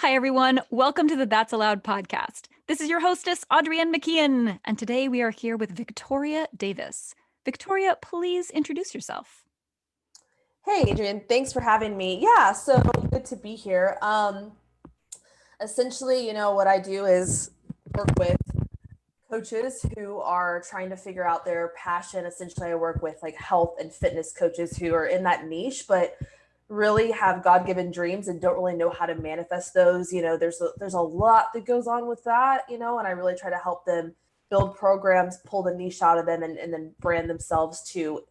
Hi, everyone. Welcome to the That's Allowed podcast. This is your hostess, Audrienne McKeon, and today we are here with Victoria Davis. Victoria, please introduce yourself. Hey, Adrian, thanks for having me. Yeah, so good to be here. Essentially, what I do is work with coaches who are trying to figure out their passion. Essentially, I work with like health and fitness coaches who are in that niche, but really have God-given dreams and don't really know how to manifest those. There's a lot that goes on with that, and I really try to help them build programs, pull the niche out of them, and then brand themselves to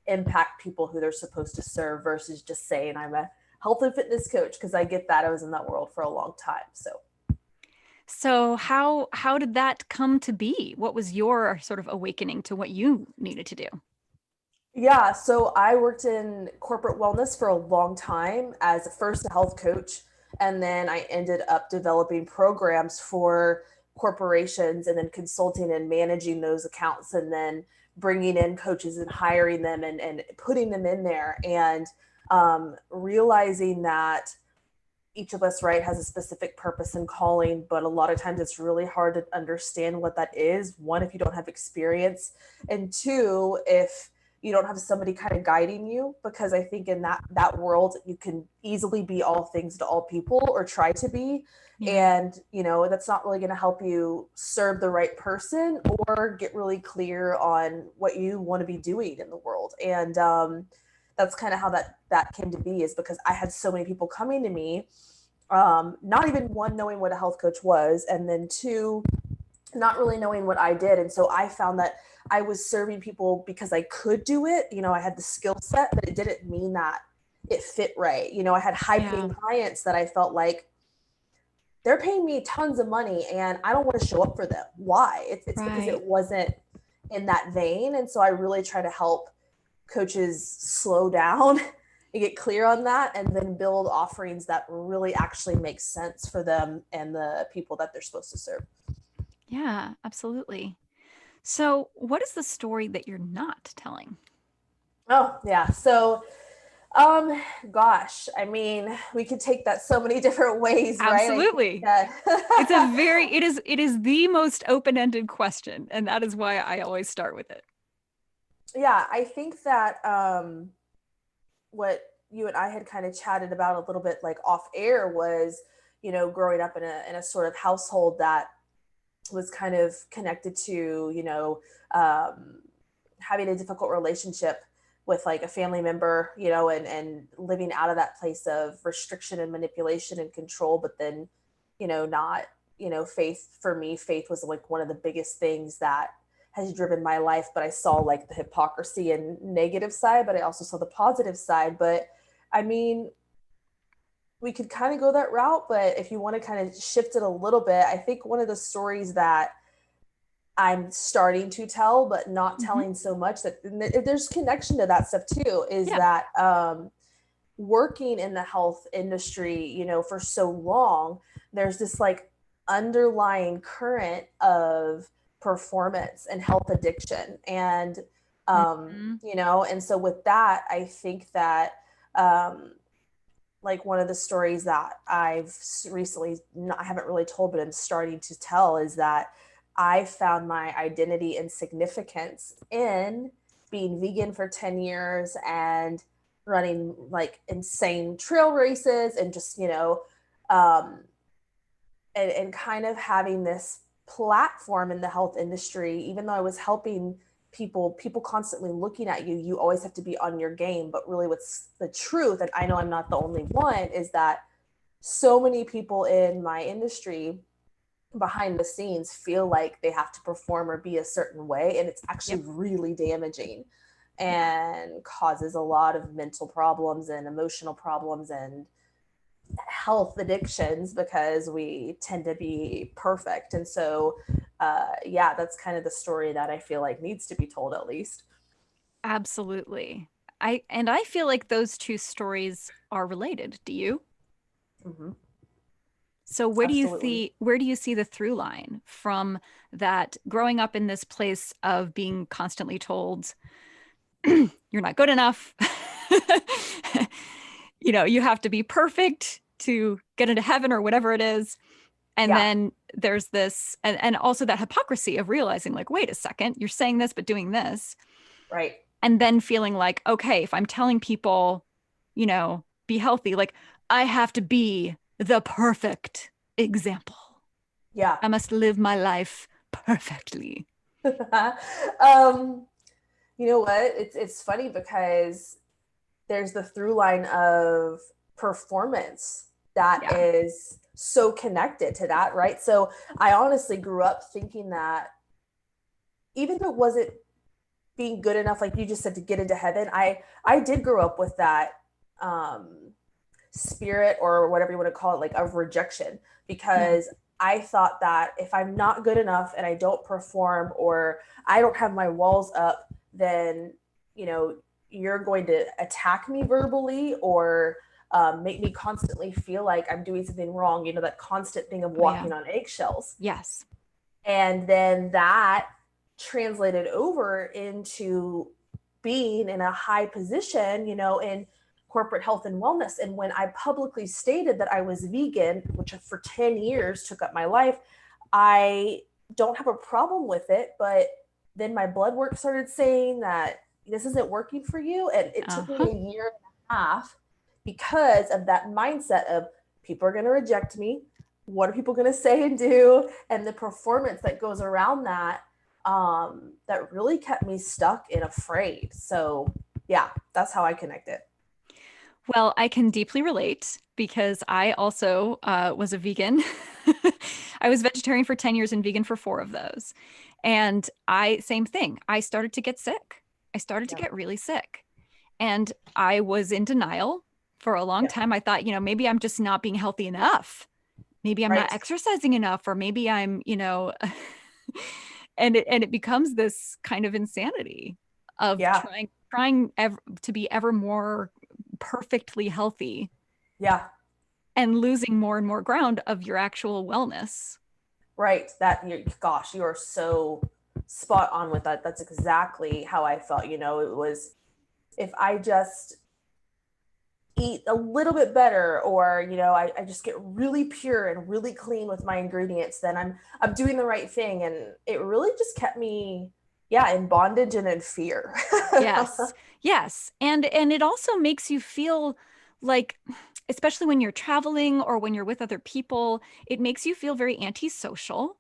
impact people who they're supposed to serve versus just saying I'm a health and fitness coach, because I get that. I was in that world for a long time. So, how did that come to be? What was your sort of awakening to what you needed to do? Yeah, so I worked in corporate wellness for a long time as first a health coach, and then I ended up developing programs for corporations and then consulting and managing those accounts and then bringing in coaches and hiring them and putting them in there and realizing that each of us, right, has a specific purpose and calling, but a lot of times it's really hard to understand what that is. One, if you don't have experience, and two, if you don't have somebody kind of guiding you, because I think in that world you can easily be all things to all people or try to be, Yeah. and that's not really going to help you serve the right person or get really clear on what you want to be doing in the world. And that's kind of how that came to be, is because I had so many people coming to me, not even one knowing what a health coach was, and then two not really knowing what I did. And so I found that I was serving people because I could do it. I had the skill set, but it didn't mean that it fit right. I had high Yeah. paying clients that I felt like they're paying me tons of money and I don't want to show up for them. Why? It's because Right. it wasn't in that vein. And so I really try to help coaches slow down and get clear on that, and then build offerings that really actually make sense for them and the people that they're supposed to serve. Yeah, absolutely. So, what is the story that you're not telling? Oh, yeah. Um, gosh, I mean, we could take that so many different ways, right? I think Absolutely. that It is the most open-ended question, and that is why I always start with it. yeah, I think that what you and I had kind of chatted about a little bit like off air was, growing up in a sort of household that was kind of connected to, having a difficult relationship with like a family member, and living out of that place of restriction and manipulation and control, but then, not, faith. For me, faith was like one of the biggest things that has driven my life. But I saw like the hypocrisy and negative side, but I also saw the positive side. But I mean, we could kind of go that route, but if you want to kind of shift it a little bit, I think one of the stories that I'm starting to tell, but not Hmm. telling so much, that there's connection to that stuff too, is Yeah. that working in the health industry, for so long, there's this like underlying current of performance and health addiction. And, Hmm. and so with that, I think that, um, like one of the stories that I've recently, I haven't really told, but I'm starting to tell, is that I found my identity and significance in being vegan for 10 years and running like insane trail races and just, um, and kind of having this platform in the health industry. Even though I was helping people constantly looking at you, you always have to be on your game. But really, what's the truth, and I know I'm not the only one, is that so many people in my industry behind the scenes feel like they have to perform or be a certain way, and it's actually Yep. really damaging Yeah. and causes a lot of mental problems and emotional problems and health addictions, because we tend to be perfect. And so yeah, that's kind of the story that I feel like needs to be told, at least. Absolutely. I feel like those two stories are related. Do you? Mm-hmm. So Absolutely. where do you see the through line from that growing up in this place of being constantly told you're not good enough? You have to be perfect. to get into heaven or whatever it is. And Yeah. then there's this, and also that hypocrisy of realizing, like, wait a second, you're saying this, but doing this. Right. And then feeling like, okay, if I'm telling people, be healthy, like, I have to be the perfect example. Yeah. I must live my life perfectly. um, you know what? It's funny because there's the through line of performance that Yeah. is so connected to that, right? So I honestly grew up thinking that even if it wasn't being good enough, like you just said, to get into heaven, I did grow up with that um spirit, or whatever you want to call it, like of rejection, Yeah. because I thought that if I'm not good enough and I don't perform, or I don't have my walls up, then, you know, you're going to attack me verbally, or make me constantly feel like I'm doing something wrong, that constant thing of Oh, yeah. walking on eggshells. Yes. And then that translated over into being in a high position, in corporate health and wellness. And when I publicly stated that I was vegan, which for 10 years took up my life, I don't have a problem with it. But then my blood work started saying that this isn't working for you. And it took me Uh-huh. a year and a half because of that mindset of people are going to reject me. What are people going to say and do? And the performance that goes around that, that really kept me stuck and afraid. So yeah, that's how I connect it. Well, I can deeply relate because I also was a vegan. I was vegetarian for 10 years and vegan for four of those. And same thing. I started to get sick. I started to Yeah. get really sick. And I was in denial for a long Yeah. time. I thought, maybe I'm just not being healthy enough. Maybe I'm not Right. exercising enough, or maybe I'm, and it becomes this kind of insanity of Yeah. trying to be ever more perfectly healthy Yeah. and losing more and more ground of your actual wellness. Right. Gosh, you are so spot on with that. That's exactly how I felt. It was, if I just eat a little bit better, or I just get really pure and really clean with my ingredients, then I'm doing the right thing. And it really just kept me, yeah, in bondage and in fear. Yes. Yes. And it also makes you feel like, especially when you're traveling or when you're with other people, it makes you feel very antisocial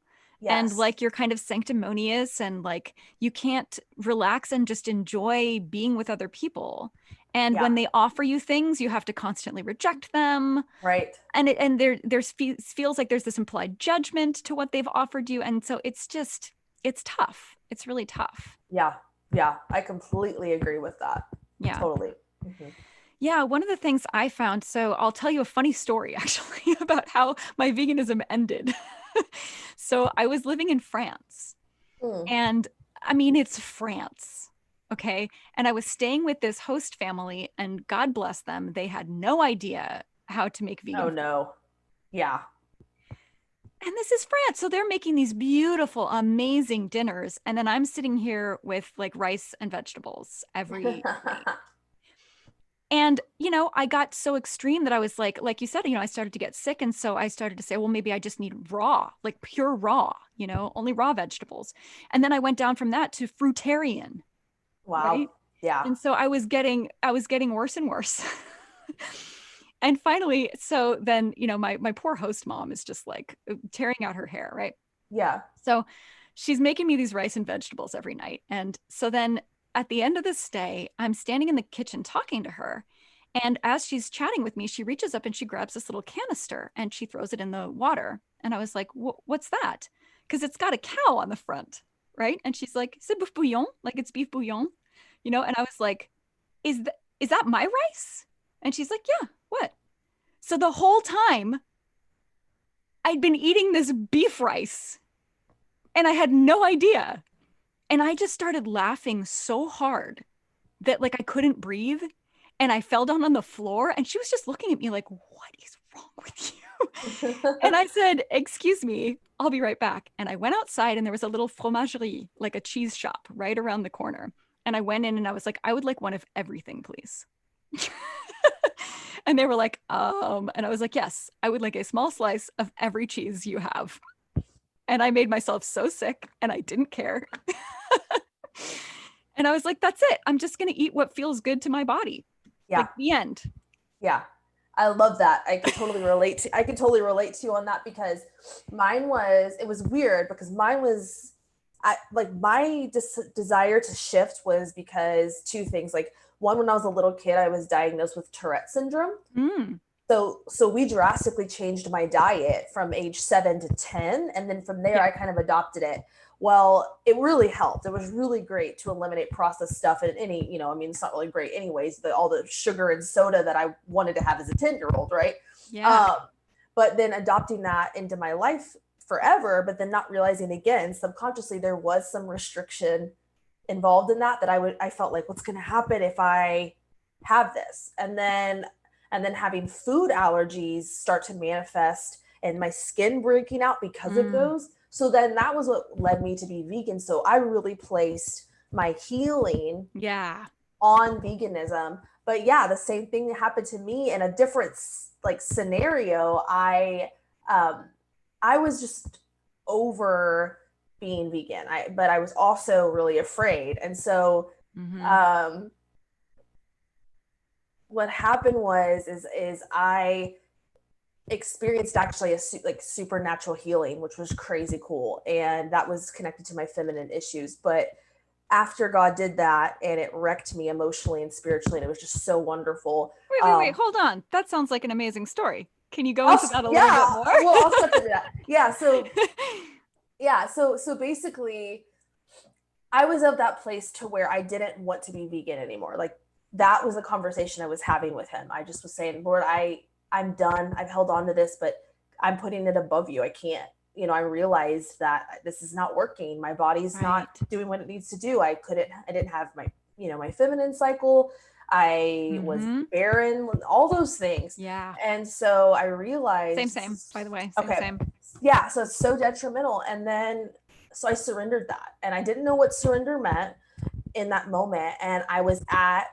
and Yes. like you're kind of sanctimonious and like you can't relax and just enjoy being with other people. And Yeah. when they offer you things, you have to constantly reject them. Right. And there's feels like there's this implied judgment to what they've offered you. And so it's tough. It's really tough. Yeah. Yeah. I completely agree with that. Yeah. Totally. Hmm. Yeah, one of the things I found, so I'll tell you a funny story actually about how my veganism ended. So I was living in France, Mm. and I mean, it's France, okay? And I was staying with this host family, and God bless them, they had no idea how to make Oh vegan food. no. Yeah. And this is France, so they're making these beautiful, amazing dinners, and then I'm sitting here with like rice and vegetables every night. And, I got so extreme that I was like you said, I started to get sick. And so I started to say, well, maybe I just need raw, like pure raw, only raw vegetables. And then I went down from that to fruitarian, Wow. right? Yeah. And so I was getting worse and worse. And finally, so then, my poor host mom is just like tearing out her hair, right? Yeah. So she's making me these rice and vegetables every night. And so then at the end of the stay, I'm standing in the kitchen talking to her. And as she's chatting with me, she reaches up and she grabs this little canister and she throws it in the water. And I was like, what's that? Because it's got a cow on the front, right? And she's like, c'est boeuf bouillon, like it's beef bouillon, And I was like, is that my rice? And she's like, yeah, what? So the whole time I'd been eating this beef rice and I had no idea. And I just started laughing so hard that like I couldn't breathe and I fell down on the floor and she was just looking at me like, what is wrong with you? And I said, excuse me, I'll be right back. And I went outside and there was a little fromagerie, like a cheese shop right around the corner. And I went in and I was like, I would like one of everything, please. And they were like, and I was like, yes, I would like a small slice of every cheese you have. And I made myself so sick and I didn't care. And I was like, that's it. I'm just going to eat what feels good to my body. Yeah. Like the end. Yeah. I love that. I can totally relate to you on that because it was weird because mine was, my desire to shift was because two things. Like, one, when I was a little kid, I was diagnosed with Tourette syndrome. Mm, So we drastically changed my diet from age 7 to 10. And then from there, yeah. I kind of adopted it. Well, it really helped. It was really great to eliminate processed stuff and any, I mean, it's not really great anyways, all the sugar and soda that I wanted to have as a 10-year-old, right? Yeah. Um, but then adopting that into my life forever, but then not realizing again, subconsciously, there was some restriction involved in that I felt like, what's going to happen if I have this? And then having food allergies start to manifest and my skin breaking out because of Mm, those. So then that was what led me to be vegan. So I really placed my healing yeah. on veganism. But yeah, the same thing happened to me in a different like scenario. Um I was just over being vegan. But I was also really afraid. And so Mm-hmm. um what happened is I experienced actually like supernatural healing, which was crazy cool, and that was connected to my feminine issues. But after God did that, and it wrecked me emotionally and spiritually, and it was just so wonderful. Wait. Hold on. That sounds like an amazing story. Can you go I'll into that a little bit yeah, more? well, I'll step into that. So basically, I was of that place to where I didn't want to be vegan anymore. Like, that was a conversation I was having with him. I just was saying, Lord, I'm done. I've held on to this, but I'm putting it above you. I can't. I realized that this is not working. My body's not Right. doing what it needs to do. I didn't have my feminine cycle. I was Mm-hmm. barren, all those things. Yeah. And so I Same, realized, same, by the way. Same, okay, same. yeah, so it's so detrimental. And then, so I surrendered that. And I didn't know what surrender meant in that moment. And I was at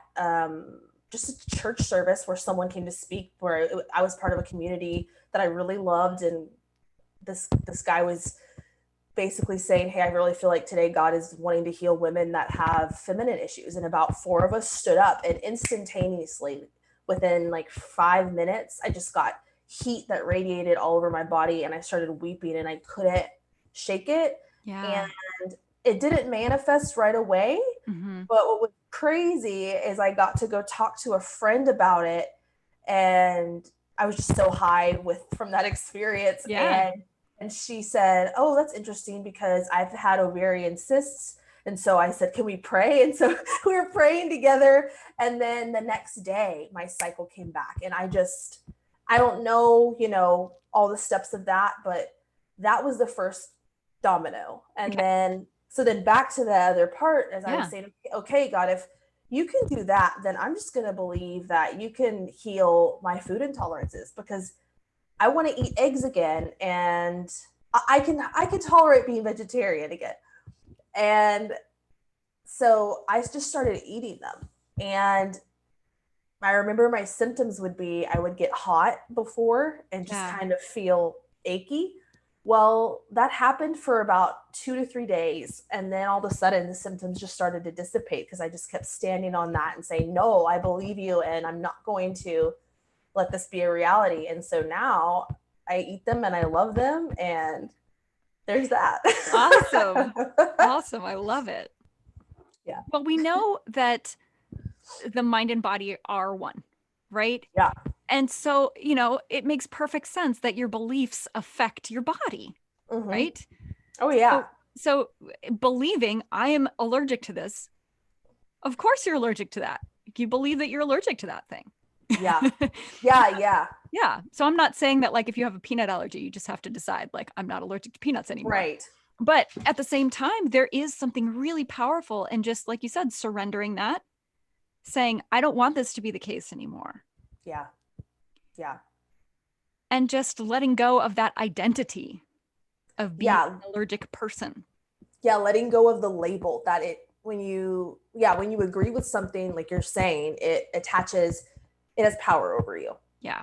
just a church service where someone came to speak, where I was part of a community that I really loved. And this guy was basically saying, hey, I really feel like today God is wanting to heal women that have feminine issues. And about four of us stood up, and instantaneously, within like 5 minutes, I just got heat that radiated all over my body, and I started weeping and I couldn't shake it. Yeah. And it didn't manifest right away. Mm-hmm. But what was crazy is I got to go talk to a friend about it, and I was just so high with from that experience. Yeah. And she said, "Oh, that's interesting because I've had ovarian cysts." And so I said, "Can we pray?" And so we were praying together. And then the next day, my cycle came back, and I don't know, all the steps of that, but that was the first domino. And Okay. then back to the other part, as I was Yeah. saying, okay, God, if you can do that, then I'm just going to believe that you can heal my food intolerances, because I want to eat eggs again, and I can tolerate being vegetarian again. And so I just started eating them. And I remember my symptoms would be, I would get hot before and just Yeah. kind of feel achy. Well, that happened for about 2 to 3 days. And then all of a sudden, the symptoms just started to dissipate because I just kept standing on that and saying, no, I believe you, and I'm not going to let this be a reality. And so now I eat them and I love them. And there's that. Awesome. Awesome. I love it. Yeah. Well, we know that the mind and body are one, right? Yeah. And so, it makes perfect sense that your beliefs affect your body, Mm-hmm. right? Oh, yeah. So believing I am allergic to this, of course you're allergic to that. You believe that you're allergic to that thing. Yeah. Yeah. Yeah. Yeah. So I'm not saying that like if you have a peanut allergy, you just have to decide like I'm not allergic to peanuts anymore. Right. But at the same time, there is something really powerful and just like you said, surrendering that, saying I don't want this to be the case anymore. Yeah. Yeah. And just letting go of that identity of being Yeah. an allergic person. Yeah. Letting go of the label that when you agree with something, like you're saying, it attaches it has power over you. Yeah.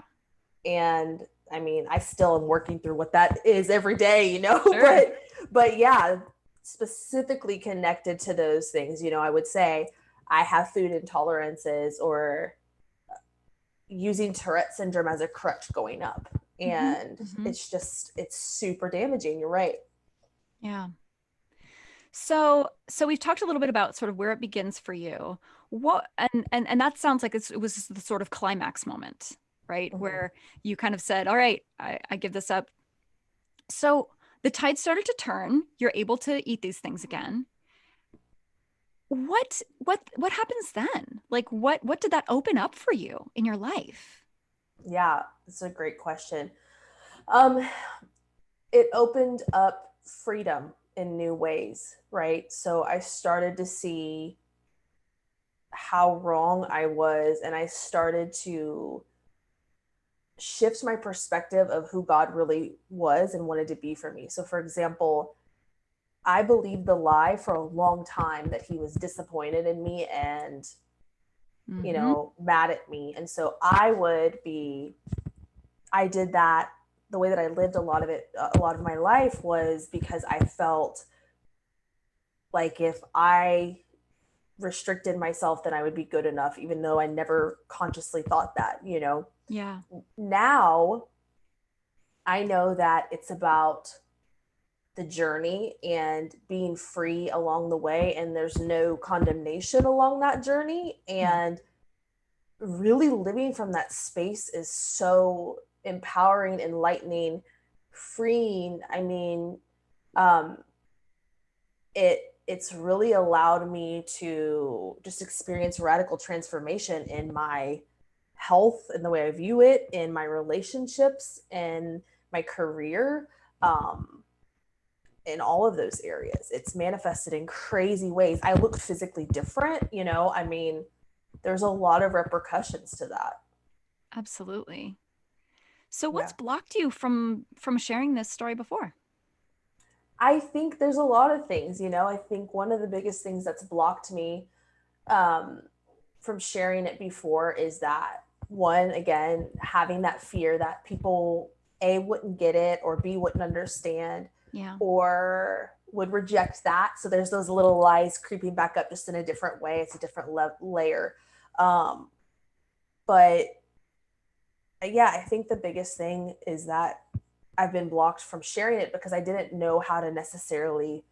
And I mean, I still am working through what that is every day, Sure. but yeah, specifically connected to those things, I would say I have food intolerances or using Tourette syndrome as a crutch going up. Hmm. And Hmm. it's super damaging. You're right. Yeah. So we've talked a little bit about sort of where it begins for you. What and that sounds like it was the sort of climax moment, right? Mm-hmm. Where you kind of said, "All right, I give this up." So the tide started to turn. You're able to eat these things again. What happens then? Like what did that open up for you in your life? Yeah, it's a great question. Um, it opened up freedom in new ways, right? So I started to see how wrong I was, and I started to shift my perspective of who God really was and wanted to be for me. So, for example, I believed the lie for a long time that he was disappointed in me and, Hmm. mad at me. And so I did that. The way that I lived a lot of my life was because I felt like if I restricted myself, then I would be good enough, even though I never consciously thought that. Yeah. Now I know that it's about the journey and being free along the way, and there's no condemnation along that journey. Mhm. And really living from that space is so empowering, enlightening, freeing. I mean, um, it's really allowed me to just experience radical transformation in my health and the way I view it, in my relationships and my career, um, in all of those areas. It's manifested in crazy ways. I look physically different. I mean, there's a lot of repercussions to that. Absolutely. So what's Yeah. blocked you from sharing this story before? I think there's a lot of things. I think one of the biggest things that's blocked me um, from sharing it before is that one, again, having that fear that people A wouldn't get it, or B wouldn't understand, Yeah. or would reject that. So there's those little lies creeping back up just in a different way. It's a different layer. Um, but yeah, I think the biggest thing is that I've been blocked from sharing it because I didn't know how to necessarily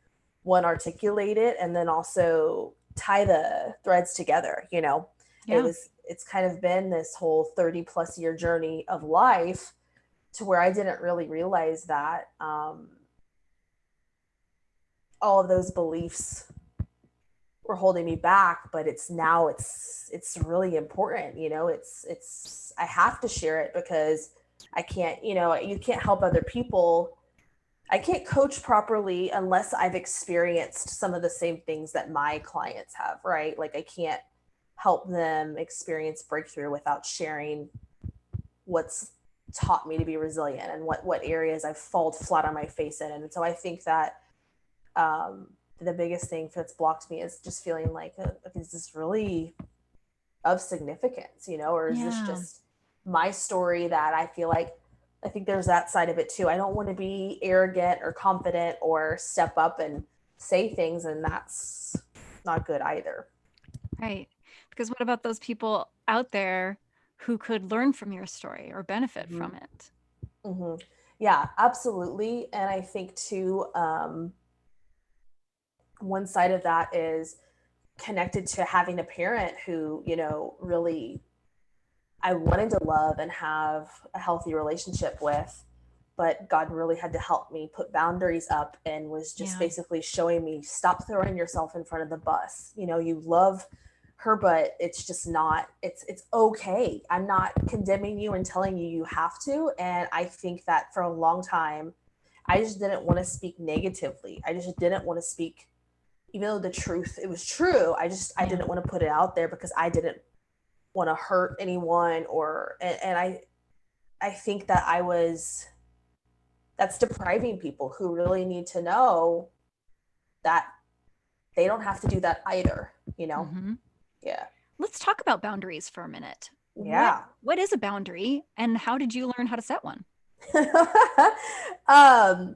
one articulate it and then also tie the threads together. Yeah. It's kind of been this whole 30 plus year journey of life to where I didn't really realize that all of those beliefs were holding me back, but it's really important. It's I have to share it because I can't. You can't help other people. I can't coach properly unless I've experienced some of the same things that my clients have, right? Like I can't help them experience breakthrough without sharing what's taught me to be resilient and what areas I've fallen flat on my face in. And so I think that the biggest thing that's blocked me is just feeling like, is this really of significance, or is this Yeah. just my story that I feel like I think there's that side of it too. I don't want to be arrogant or confident or step up and say things, and that's not good either. Right. Because what about those people out there who could learn from your story or benefit Mm-hmm. from it? Mm-hmm. Yeah, absolutely. And I think too, one side of that is connected to having a parent who, really I wanted to love and have a healthy relationship with, but God really had to help me put boundaries up and was just Yeah. basically showing me, stop throwing yourself in front of the bus. You love her, but it's just not, it's okay. I'm not condemning you and telling you you have to. And I think that for a long time, I just didn't want to speak negatively. I just didn't want to speak, even though the truth, it was true. I Yeah. didn't want to put it out there because I didn't want to hurt anyone, and I think that that's depriving people who really need to know that they don't have to do that either. Hmm. Yeah. Let's talk about boundaries for a minute. what Yeah. what is a boundary and how did you learn how to set one? um,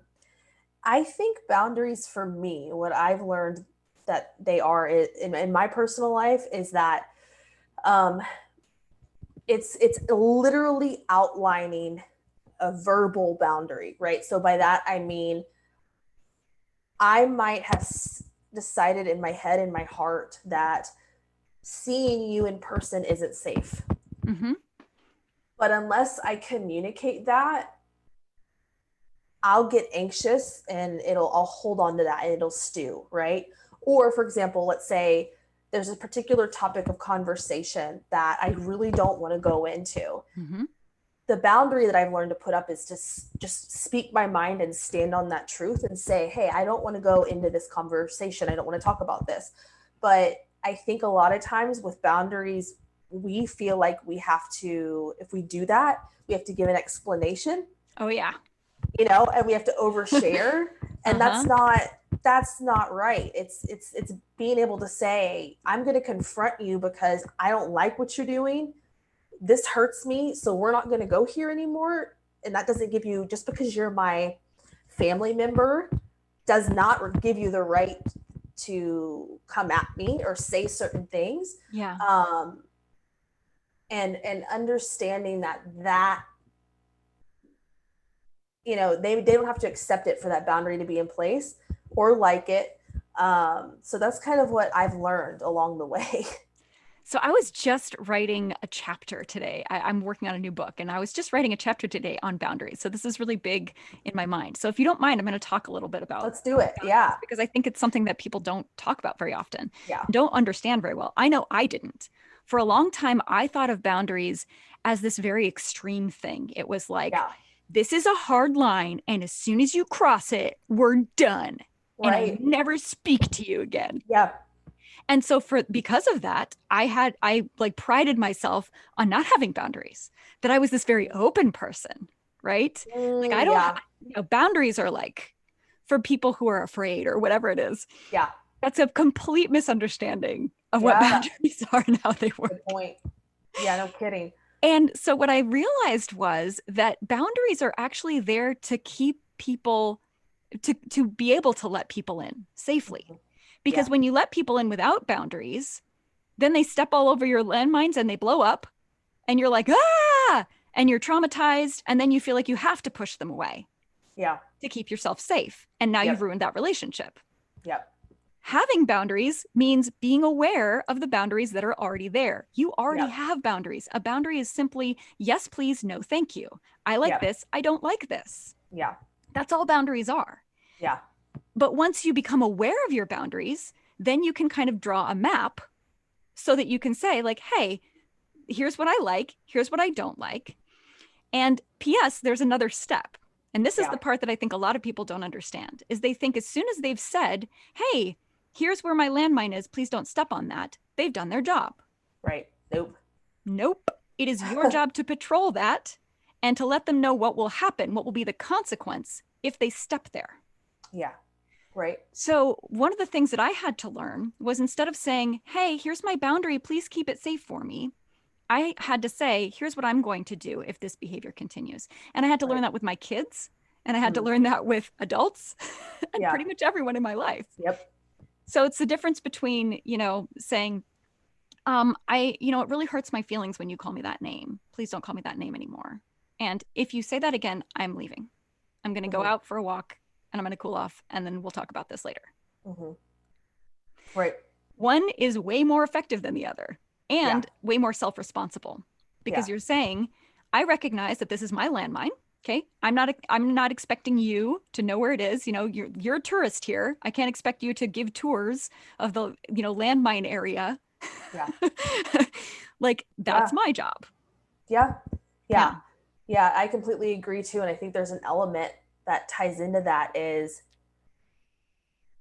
I think boundaries for me, what I've learned that they are in my personal life is that um, it's literally outlining a verbal boundary, right? So by that I mean I might have decided in my head, in my heart, that seeing you in person isn't safe. Mm-hmm. But unless I communicate that, I'll get anxious and I'll hold on to that and it'll stew, right? Or for example, let's say there's a particular topic of conversation that I really don't want to go into. Mm-hmm. The boundary that I've learned to put up is to just speak my mind and stand on that truth and say, hey, I don't want to go into this conversation. I don't want to talk about this. But I think a lot of times with boundaries, we feel like we have to, if we do that, we have to give an explanation, Oh yeah. and we have to overshare. And Uh-huh. that's not right. It's being able to say, I'm going to confront you because I don't like what you're doing. This hurts me, so we're not going to go here anymore. And that doesn't give you, just because you're my family member, does not give you the right to come at me or say certain things. Yeah. um and understanding that they don't have to accept it for that boundary to be in place or like it. So that's kind of what I've learned along the way. So I was just writing a chapter today. I'm working on a new book, and I was just writing a chapter today on boundaries. So this is really big in my mind. So if you don't mind, I'm going to talk a little bit about Let's do it. boundaries Yeah. because I think it's something that people don't talk about very often Yeah. and don't understand very well. I know I didn't. For a long time, I thought of boundaries as this very extreme thing. It was like, Yeah. this is a hard line, and as soon as you cross it, we're done. And I Right. never speak to you again. Yeah. And so because of that, I like prided myself on not having boundaries, that I was this very open person, right? Like I don't, Yeah. boundaries are like for people who are afraid or whatever it is. Yeah. That's a complete misunderstanding of what Yeah. boundaries are and how they Good work. point. Yeah, no kidding. And so what I realized was that boundaries are actually there to keep people to be able to let people in safely. Mhm. Because Yeah. when you let people in without boundaries, then they step all over your landmines and they blow up and you're like, ah, and you're traumatized. And then you feel like you have to push them away Yeah. to keep yourself safe. And now you've Yep. ruined that relationship. Yep. Having boundaries means being aware of the boundaries that are already there. You already Yep. have boundaries. A boundary is simply yes, please, no, thank you. I like Yep. this. I don't like this. Yeah. That's all boundaries are. Yeah. But once you become aware of your boundaries, then you can kind of draw a map so that you can say, like, hey, here's what I like, here's what I don't like. And P.S., there's another step. And this is Yeah. the part that I think a lot of people don't understand is they think as soon as they've said, hey, here's where my landmine is, please don't step on that, they've done their job. Right. Nope. Nope. It is your job to patrol that and to let them know what will happen, what will be the consequence if they step there. Yeah. Right. So, one of the things that I had to learn was instead of saying, hey, here's my boundary, please keep it safe for me, I had to say, here's what I'm going to do if this behavior continues. And I had to learn Right. that with my kids, and I had to Mm. learn that with adults and Yeah. pretty much everyone in my life. Yep. So it's the difference between, saying, it really hurts my feelings when you call me that name. Please don't call me that name anymore. And if you say that again, I'm leaving. I'm going to go Hmm. out for a walk and I'm going to cool off and then we'll talk about this later. Hmm. Right. One is way more effective than the other Yeah. and way more self-responsible Yeah. because you're saying, I recognize that this is my landmine. Okay. I'm not expecting you to know where it is. You're a tourist here. I can't expect you to give tours of the, landmine area. Yeah. Like that's Yeah. my job. Yeah. Yeah. Yeah. Yeah. I completely agree too. And I think there's an element that ties into that is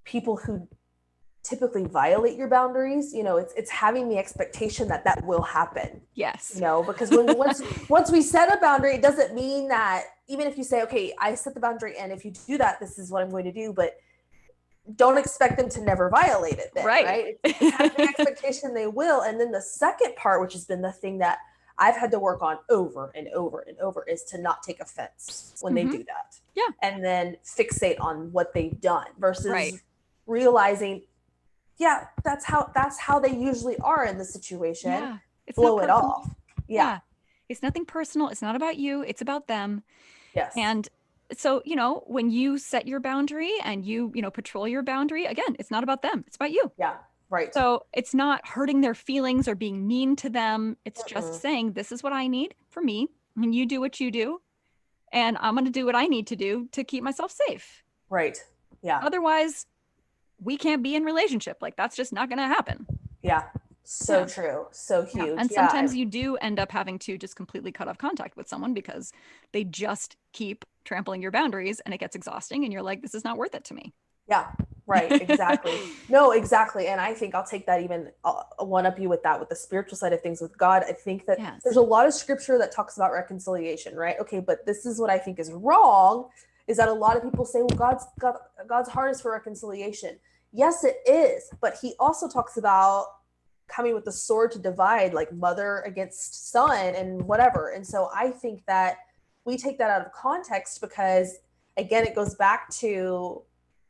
people who typically violate your boundaries, it's having the expectation that that will happen. Yes. Because when once we set a boundary, it doesn't mean that, even if you say, okay, I set the boundary and if you do that, this is what I'm going to do, but don't expect them to never violate it then, Right. right? It's having the expectation they will. And then the second part, which has been the thing that I've had to work on over and over and over is to not take offense when they Mm-hmm. do that, Yeah. and then fixate on what they've done Right. versus realizing, yeah, that's how they usually are in the situation. Yeah. It's not Blow it personal. off. Yeah. Yeah. It's nothing personal. It's not about you. It's about them. Yes. And so, when you set your boundary and you patrol your boundary, again, it's not about them. It's about you. Yeah. Right. So it's not hurting their feelings or being mean to them. It's just Mm-mm. saying, this is what I need for me. And you do what you do. And I'm going to do what I need to do to keep myself safe. Right. Yeah. Otherwise, we can't be in relationship. Like that's just not going to happen. Yeah. So Yeah. true. So Yeah. huge. And Yeah. sometimes you do end up having to just completely cut off contact with someone because they just keep trampling your boundaries and it gets exhausting. And you're like, this is not worth it to me. Yeah. Right. Exactly. No, exactly. And I think I'll take that even one up you with that, with the spiritual side of things with God. I think that there's Yes. a lot of scripture that talks about reconciliation, right? Okay, but this is what I think is wrong, is that a lot of people say, well, God's heart is for reconciliation. Yes, it is. But he also talks about coming with the sword to divide, like mother against son and whatever. And so I think that we take that out of context because, again, it goes back to,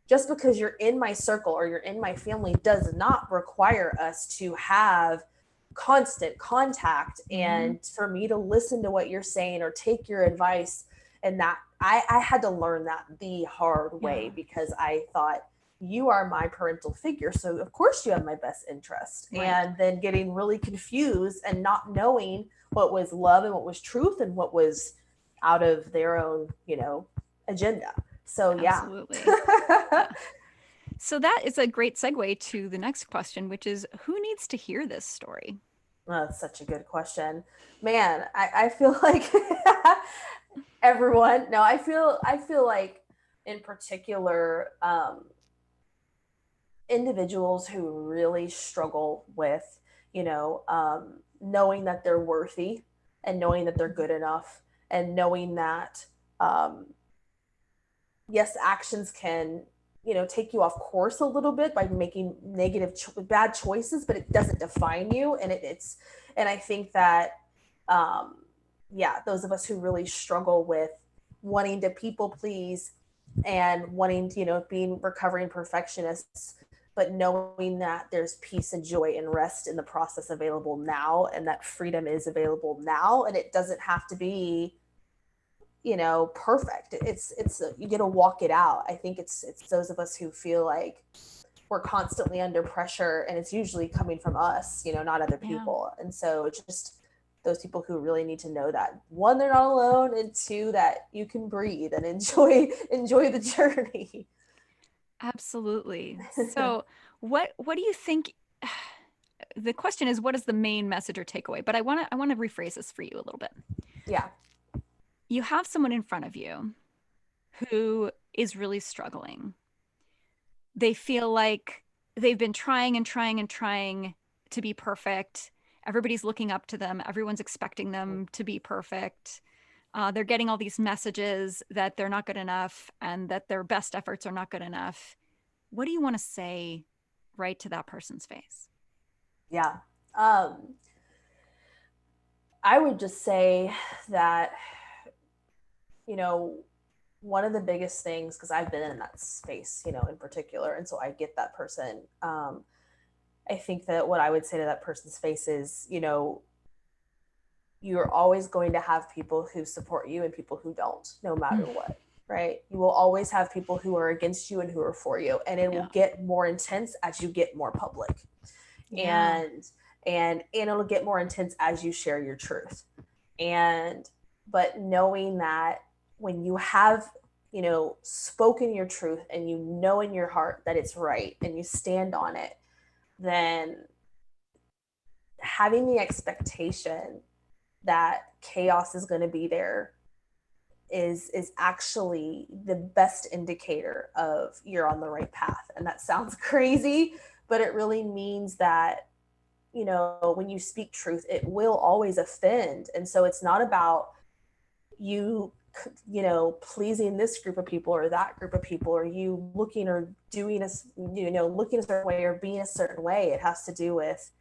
just because you're in my circle or you're in my family does not require us to have constant contact, Mm-hmm. and for me to listen to what you're saying or take your advice. And that I had to learn that the hard way, Yeah. because I thought, you are my parental figure, so of course you have my best interest, Right. and then getting really confused and not knowing what was love and what was truth and what was out of their own agenda. So yeah. Absolutely. Yeah. So that is a great segue to the next question, which is who needs to hear this story? Oh, that's such a good question. Man, I feel like everyone. No, I feel like in particular, individuals who really struggle with, knowing that they're worthy, and knowing that they're good enough, and knowing that, um, yes, actions can, take you off course a little bit by making bad choices, but it doesn't define you. And and I think that, um, yeah, those of us who really struggle with wanting to people please and wanting to, being recovering perfectionists, but knowing that there's peace and joy and rest in the process available now, and that freedom is available now, and it doesn't have to be, perfect. It's you get to walk it out. I think it's those of us who feel like we're constantly under pressure, and it's usually coming from us, not other Yeah. people. And so it's just those people who really need to know that, one, they're not alone, and two, that you can breathe and enjoy the journey. Absolutely. So, what do you think? The question is, what is the main message or takeaway? But I want to rephrase this for you a little bit. Yeah. You have someone in front of you who is really struggling. They feel like they've been trying and trying and trying to be perfect. Everybody's looking up to them. Everyone's expecting them to be perfect. They're getting all these messages that they're not good enough and that their best efforts are not good enough. What do you want to say right to that person's face? Yeah. um I would just say that, you know one of the biggest things, because I've been in that space, in particular, and so I get that person. I think that what I would say to that person's face is, you're always going to have people who support you and people who don't, no matter what, right? You will always have people who are against you and who are for you, and it will Yeah. get more intense as you get more public, Yeah. and it'll get more intense as you share your truth. And but knowing that when you have, spoken your truth, and you know in your heart that it's right and you stand on it, then having the expectation that chaos is going to be there is actually the best indicator of you're on the right path. And that sounds crazy, but it really means that, when you speak truth, it will always offend. And so it's not about you, pleasing this group of people or that group of people, or you looking or doing a, looking a certain way or being a certain way. It has to do with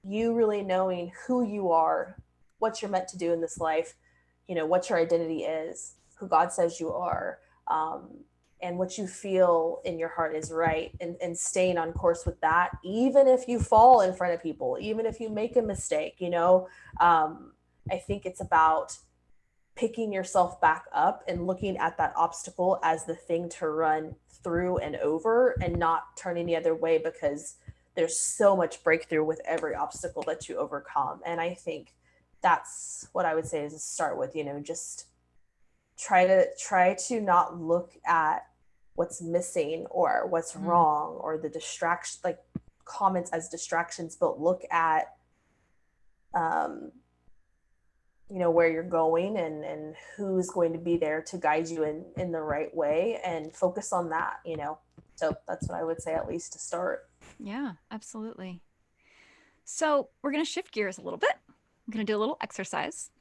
you really knowing who you are what you're meant to do in this life, what your identity is, who God says you are, and what you feel in your heart is right, and staying on course with that, even if you fall in front of people, even if you make a mistake, I think it's about picking yourself back up and looking at that obstacle as the thing to run through and over, and not turning the other way, because there's so much breakthrough with every obstacle that you overcome. And I think that's what I would say is to start with, just try to not look at what's missing or what's Mm. wrong or the distraction, like comments as distractions, but look at um, where you're going, and who's going to be there to guide you in the right way, and focus on that. So that's what I would say, at least to start. Yeah, absolutely. So we're going to shift gears a little bit. I'm going to do a little exercise.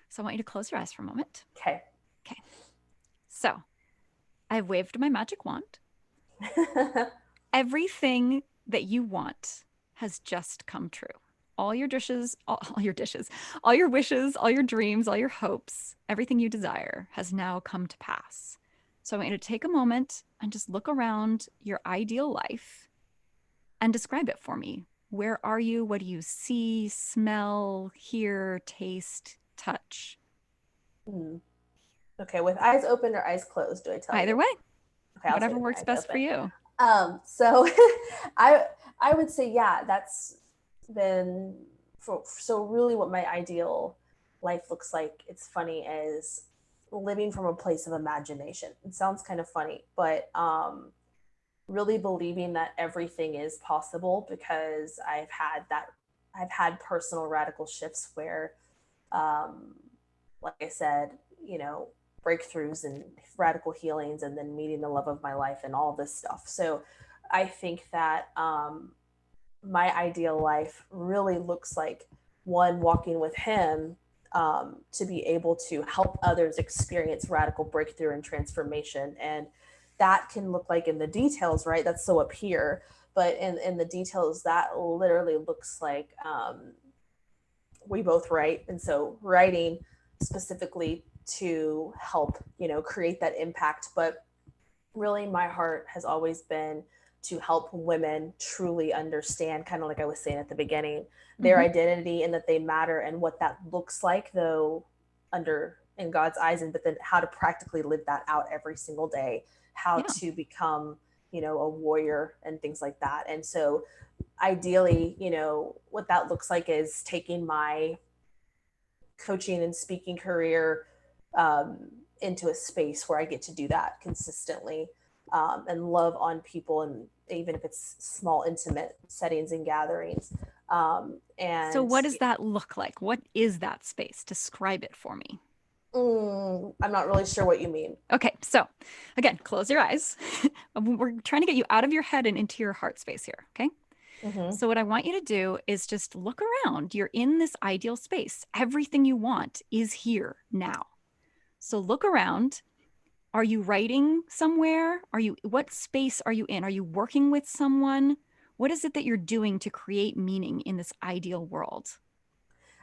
So I want you to close your eyes for a moment. Okay. Okay. So I've waved my magic wand. Everything that you want has just come true. All your dishes, all your dishes, all your wishes, all your dreams, all your hopes, everything you desire has now come to pass. So I want you to take a moment and just look around your ideal life and describe it for me. Where are you? What do you see, smell, hear, taste, touch? Hmm. Okay, with eyes open or eyes closed, do I tell Either you? way, Okay, I'll say whatever with my works eyes best for open. you. So I I would say, yeah, that's been so really what my ideal life looks like. It's funny, as living from a place of imagination. It sounds kind of funny, but really believing that everything is possible, because I've had personal radical shifts where, um, like I said, you know, breakthroughs and radical healings, and then meeting the love of my life and all this stuff. So I think that my ideal life really looks like, one, walking with him, to be able to help others experience radical breakthrough and transformation. And that can look like in the details, right? That's so up here. But in the details, that literally looks like, we both write. And so writing specifically to help, create that impact. But really, my heart has always been to help women truly understand, kind of like I was saying at the beginning, their Hmm. identity, and that they matter, and what that looks like, though, under in God's eyes, and but then how to practically live that out every single day, how Yeah. to become, a warrior and things like that. And so ideally, what that looks like is taking my coaching and speaking career, um, into a space where I get to do that consistently, and love on people, and even if it's small, intimate settings and gatherings. So And what does that look like? What is that space? Describe it for me. I'm not really sure what you mean. Okay, so again, close your eyes. We're trying to get you out of your head and into your heart space here, okay? Mm-hmm. So, what I want you to do is just look around. You're in this ideal space. Everything you want is here now. So, look around. Are you writing somewhere? What space are you in? Are you working with someone? What is it that you're doing to create meaning in this ideal world?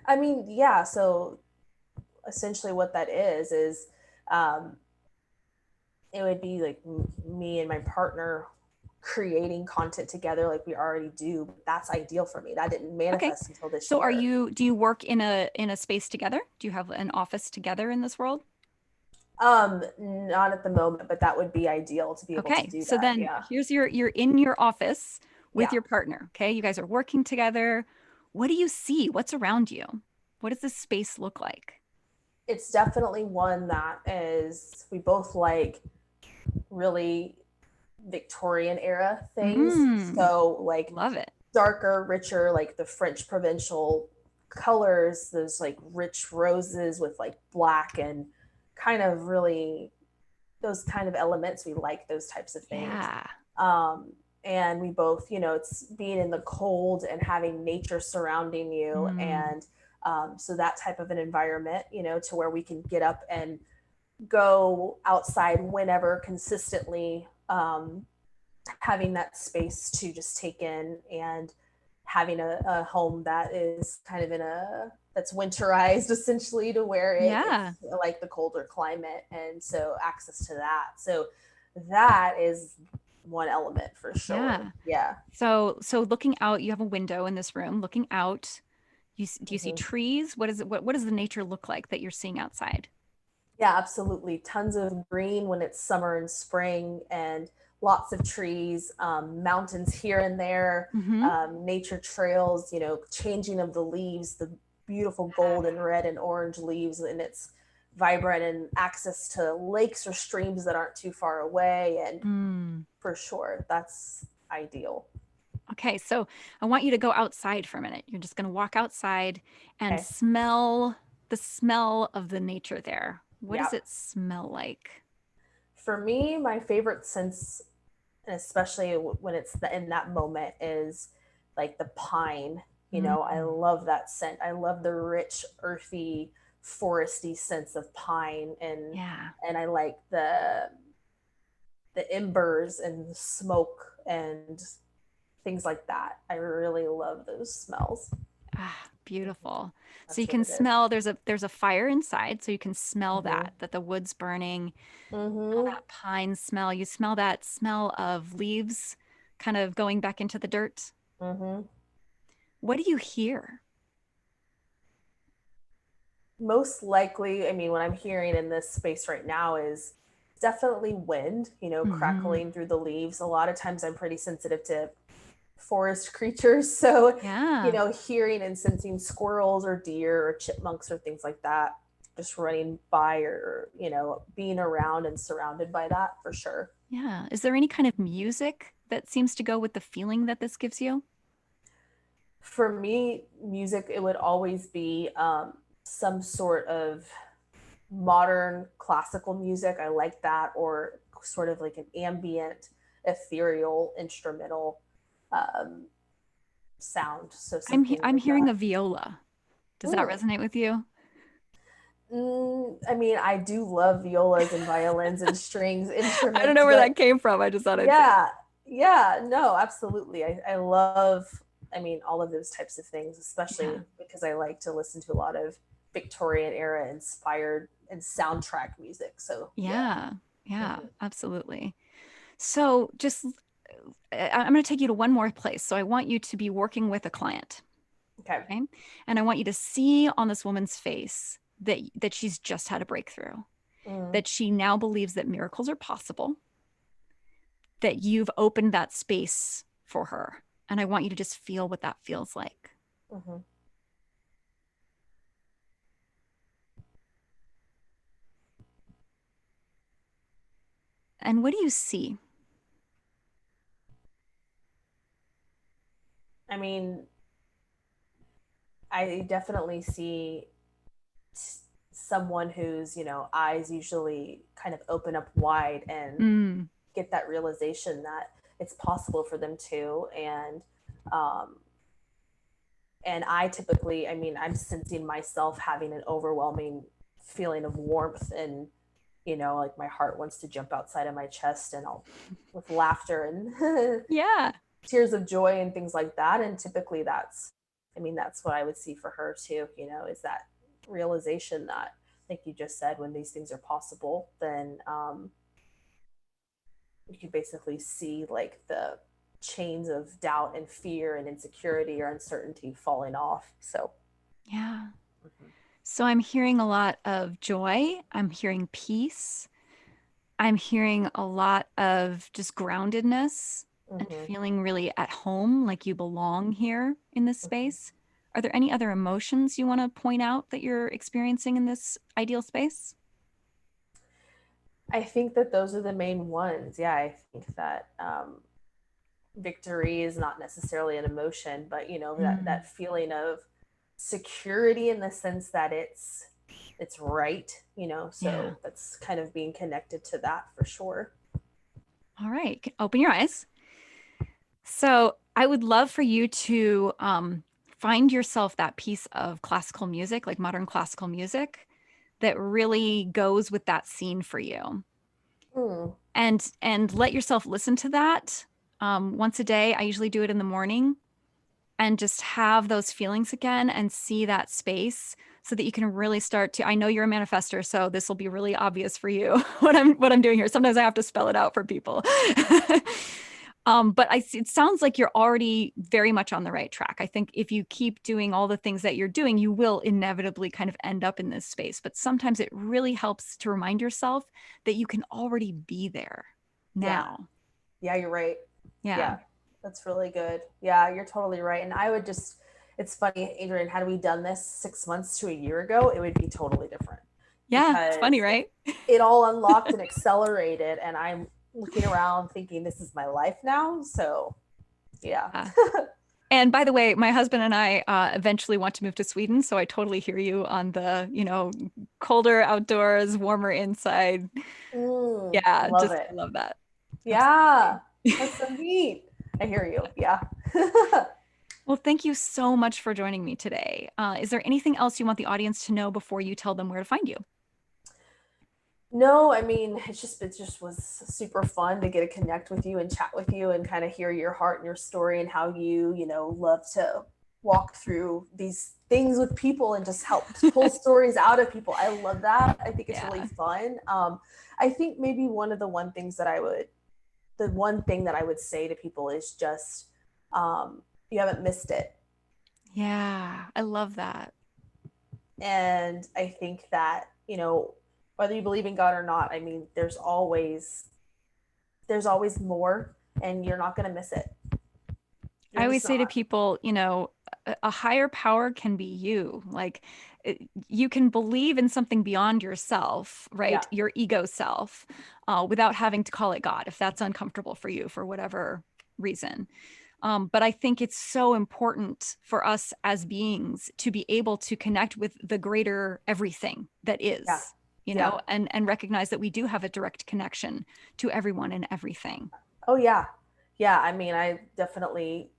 I mean, yeah. So essentially, what that is, um, it would be like me and my partner creating content together, like we already do. But that's ideal for me. That didn't Okay. manifest until this So, year. do you work in a space together? Do you have an office together in this world? Not at the moment, but that would be ideal to be able to Okay. do So that. then Yeah. here's you're in your office with Yeah. your partner. Okay. You guys are working together. What do you see? What's around you? What does this space look like? It's definitely one that is, we both like really Victorian era things. Mm, So, like, love it. darker, richer, like the French provincial colors, those like rich roses with like black, and kind of really those kind of elements. We like those types of things. Yeah. Um, and we both, it's being in the cold and having nature surrounding you. Mm. And so that type of an environment, to where we can get up and go outside whenever consistently, having that space to just take in, and having a home that is kind of in a that's winterized essentially to where Yeah. it's like the colder climate, and so access to that. So that is one element for sure. Yeah. Yeah. So looking out, you have a window in this room. Looking out, do you see Hmm. trees? What is it? What does the nature look like that you're seeing outside? Yeah, absolutely. Tons of green when it's summer and spring, and lots of trees, mountains here and there, Hmm. nature trails, changing of the leaves, the beautiful gold and red and orange leaves, and it's vibrant, and access to lakes or streams that aren't too far away. And Mm. for sure, that's ideal. Okay, so I want you to go outside for a minute. You're just going to walk outside and Okay. smell the smell of the nature there. What Yeah. does it smell like? For me, my favorite sense, and especially when it's in that moment, is like the pine. I Mm. love that scent. I love the rich, earthy, foresty sense of pine, and Yeah. I like the embers and the smoke and things like that. I really love those smells. Ah, beautiful. So you That's what can it is. smell there's a fire inside, so you can smell Mm-hmm. that the wood's burning, smell Mm-hmm. that pine smell. You smell that smell of leaves kind of going back into the dirt. Mm-hmm. What do you hear? Most likely, I mean, what I'm hearing in this space right now is definitely wind, Hmm. crackling through the leaves. A lot of times I'm pretty sensitive to forest creatures. So, Yeah. hearing and sensing squirrels or deer or chipmunks or things like that, just running by, or, being around and surrounded by that for sure. Yeah. Is there any kind of music that seems to go with the feeling that this gives you? For me, music, it would always be some sort of modern classical music. I like that, or sort of like an ambient, ethereal, instrumental um, sound. So something I'm like hearing that. a viola. Does that Mm. resonate with you? I mean, I do love violas and violins and strings I don't know instruments, where but that came from. I just thought I'd say it. yeah, yeah, no, absolutely. I love, I mean, all of those types of things, Yeah. especially because I like to listen to a lot of Victorian era inspired and soundtrack music. So yeah. Yeah. Yeah, Hmm. absolutely. So just I'm going to take you to one more place. So I want you to be working with a client, Okay. okay? And I want you to see on this woman's face that she's just had a breakthrough, Mm, that she now believes that miracles are possible, that you've opened that space for her. And I want you to just feel what that feels like. hmm. And what do you see? I mean, I definitely see someone whose, eyes usually kind of open up wide and Mm, get that realization that it's possible for them to. Um, and I typically, I mean, I'm sensing myself having an overwhelming feeling of warmth, and, like my heart wants to jump outside of my chest, and I'll, with laughter and yeah. tears of joy and things like that. And typically that's, I mean, that's what I would see for her too, is that realization that, like you just said, when these things are possible, then you can basically see like the chains of doubt and fear and insecurity or uncertainty falling off. So, Yeah. mhm, So I'm hearing a lot of joy. I'm hearing peace. I'm hearing a lot of just groundedness and mhm, feeling really at home, like you belong here in this mhm. space. Are there any other emotions you want to point out that you're experiencing in this ideal space? I think that those are the main ones. Yeah, I think that victory is not necessarily an emotion, but that Mm, feeling of security in the sense that it's right. yeah. So that's kind of being connected to that for sure. All right. Open your eyes. So I would love for you to find yourself that piece of classical music, like modern classical music, that really goes with that scene for you. Mm, And let yourself listen to that once a day. I usually do it in the morning. and just have those feelings again and see that space so that you can really start to. I know you're a manifester, so this will be really obvious for you what I'm doing here. Sometimes I have to spell it out for people. But it sounds like you're already very much on the right track. I think if you keep doing all the things that you're doing, you will inevitably kind of end up in this space. But sometimes it really helps to remind yourself that you can already be there Yeah. now. Yeah, you're right. Yeah. Yeah, that's really good. Yeah, you're totally right. And I would just, it's funny, Adrian, had we done this 6 months to a year ago, it would be totally different Yeah. It's funny, because right? it all unlocked and accelerated. And I'm looking around thinking, this is my life now. So, yeah. Yeah. And by the way, my husband and I eventually want to move to Sweden, so I totally hear you on the, colder outdoors, warmer inside. Yeah, Love just it. I love that. Yeah, Absolutely. that's so neat. I hear you. Yeah. Well, thank you so much for joining me today. Is there anything else you want the audience to know before you tell them where to find you? No, I mean, it just was super fun to get to connect with you and chat with you and kind of hear your heart and your story and how love to walk through these things with people and just help pull stories out of people. I love that. I think it's really Yeah. fun. I think maybe the one thing that I would say to people is just, you haven't missed it. Yeah, I love that. And I think that, whether you believe in God or not, I mean, there's always more, and you're not going to miss it. I You're always just say to not. people, a higher power can be you. Like you can believe in something beyond yourself, Yeah. right? Your ego self, without having to call it God, if that's uncomfortable for you for whatever reason. But I think it's so important for us as beings to be able to connect with the greater everything that Yeah. is, Yeah. and recognize that we do have a direct connection to everyone and everything. Oh, yeah. Yeah. I mean, I definitely,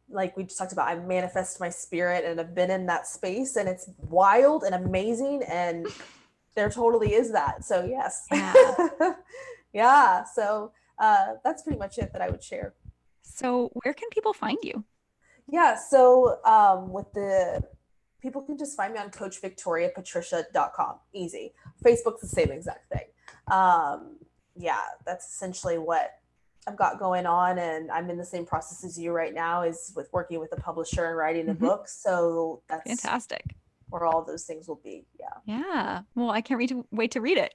like we just talked about, I manifest my spirit and have been in that space, and it's wild and amazing. And there totally is that. So, yes. Yeah. Yeah. So, that's pretty much it that I would share. So where can people find you? Yeah. So, with the people can just find me on coachvictoriapatricia.com. Easy. Facebook's the same exact thing. Um, yeah, that's essentially what I've got going on. And I'm in the same process as you right now, is with working with a publisher and writing a Mhm. book. So that's Fantastic. where all those things will be. Yeah. Yeah. Well, I can't wait to read it.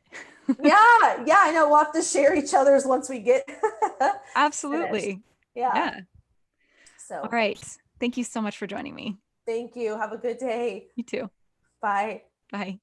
Yeah. Yeah. I know. We'll have to share each other's once we get finished. Absolutely. Yeah. Yeah. All So right. Thank you so much for joining me. thank you. Have a good day. You too. Bye. Bye.